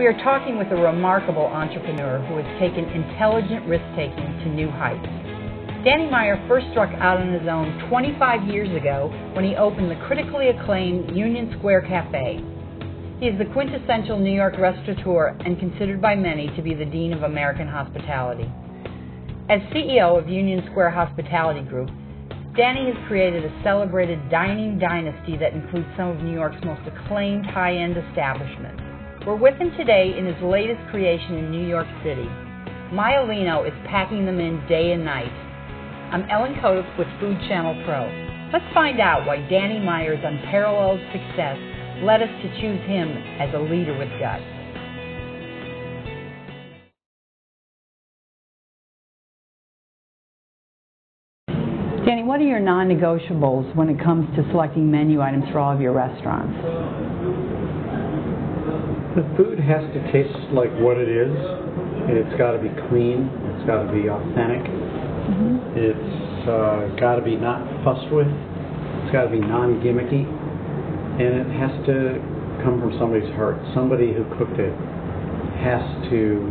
We are talking with a remarkable entrepreneur who has taken intelligent risk-taking to new heights. Danny Meyer first struck out on his own 25 years ago when he opened the critically acclaimed Union Square Cafe. He is the quintessential New York restaurateur and considered by many to be the dean of American hospitality. As CEO of Union Square Hospitality Group, Danny has created a celebrated dining dynasty that includes some of New York's most acclaimed high-end establishments. We're with him today in his latest creation in New York City. Meyer is packing them in day and night. I'm Ellen Kotick with FoodChannelPRO. Let's find out why Danny Meyer's unparalleled success led us to choose him as a leader with guts. Danny, what are your non-negotiables when it comes to selecting menu items for all of your restaurants? The food has to taste like what it is. It's got to be clean. It's got to be authentic. It's got to be not fussed with. It's got to be non-gimmicky. And it has to come from somebody's heart. Somebody who cooked it has to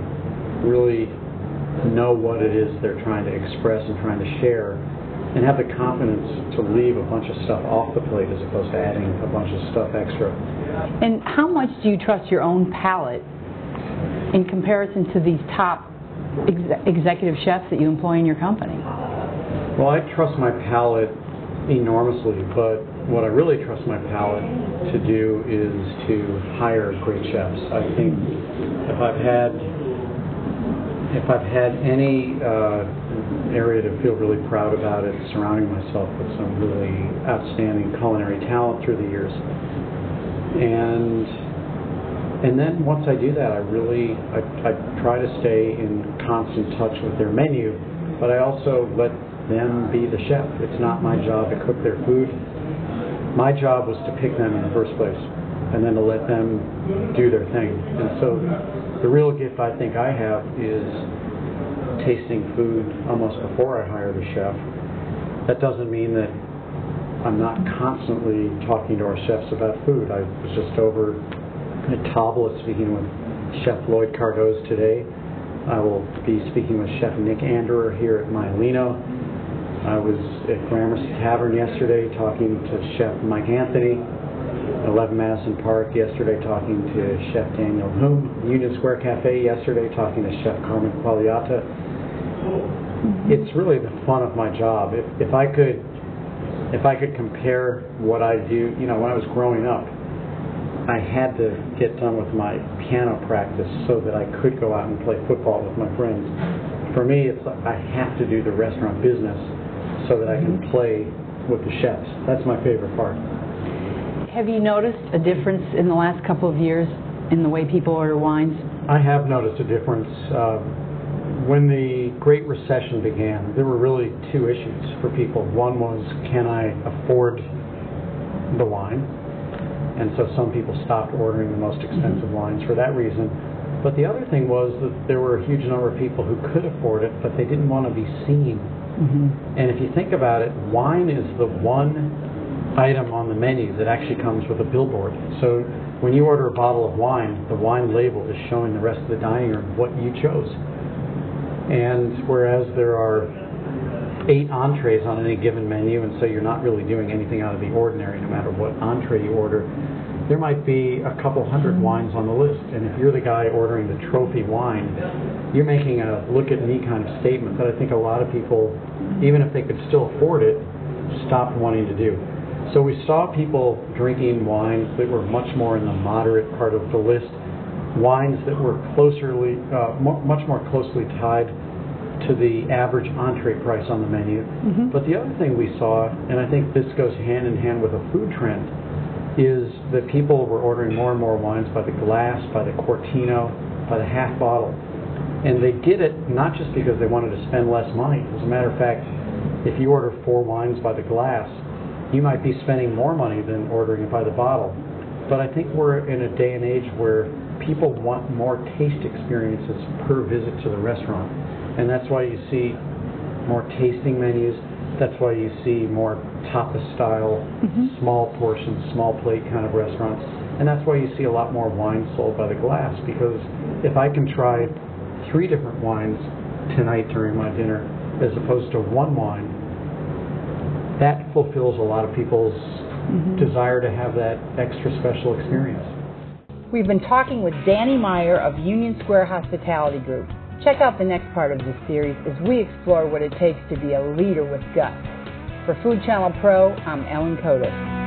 really know what it is they're trying to express and trying to share, and have the confidence to leave a bunch of stuff off the plate as opposed to adding a bunch of stuff extra. And how much do you trust your own palate in comparison to these top executive chefs that you employ in your company? Well, I trust my palate enormously, but what I really trust my palate to do is to hire great chefs. I think if I've had any area to feel really proud about, it surrounding myself with some really outstanding culinary talent through the years. And then once I do that, I try to stay in constant touch with their menu, but I also let them be the chef. It's not my job to cook their food. My job was to pick them in the first place, and then to let them do their thing. And so the real gift I think I have is tasting food almost before I hire the chef. That doesn't mean that I'm not constantly talking to our chefs about food. I was just over at Tabla speaking with Chef Lloyd Cardoz today. I will be speaking with Chef Nick Anderer here at Mylino. I was at Gramercy Tavern yesterday talking to Chef Mike Anthony. 11 Madison Park yesterday talking to Chef Daniel Hume. Union Square Cafe yesterday talking to Chef Carmen Quagliata. It's really the fun of my job. If I could compare what I do, when I was growing up, I had to get done with my piano practice so that I could go out and play football with my friends. For me, it's like I have to do the restaurant business so that I can play with the chefs. That's my favorite part. Have you noticed a difference in the last couple of years in the way people order wines? I have noticed a difference. When the Great Recession began, there were really two issues for people. One was, can I afford the wine? And so some people stopped ordering the most expensive wines for that reason. But the other thing was that there were a huge number of people who could afford it, but they didn't want to be seen. And if you think about it, wine is the one item on the menu that actually comes with a billboard. So when you order a bottle of wine, the wine label is showing the rest of the dining room what you chose. And whereas there are 8 entrees on any given menu, and so you're not really doing anything out of the ordinary no matter what entree you order, there might be a couple hundred wines on the list. And if you're the guy ordering the trophy wine, you're making a look-at-me kind of statement that I think a lot of people, even if they could still afford it, stopped wanting to do. So we saw people drinking wines that were much more in the moderate part of the list, wines that were much more closely tied to the average entree price on the menu. But the other thing we saw, and I think this goes hand in hand with a food trend, is that people were ordering more and more wines by the glass, by the quartino, by the half bottle. And they did it not just because they wanted to spend less money. As a matter of fact, if you order 4 wines by the glass, you might be spending more money than ordering it by the bottle. But I think we're in a day and age where people want more taste experiences per visit to the restaurant. And that's why you see more tasting menus. That's why you see more tapas style, small portions, small plate kind of restaurants. And that's why you see a lot more wine sold by the glass, because if I can try 3 different wines tonight during my dinner as opposed to one wine, that fulfills a lot of people's desire to have that extra special experience. We've been talking with Danny Meyer of Union Square Hospitality Group. Check out the next part of this series as we explore what it takes to be a leader with guts. For Food Channel Pro, I'm Ellen Cotis.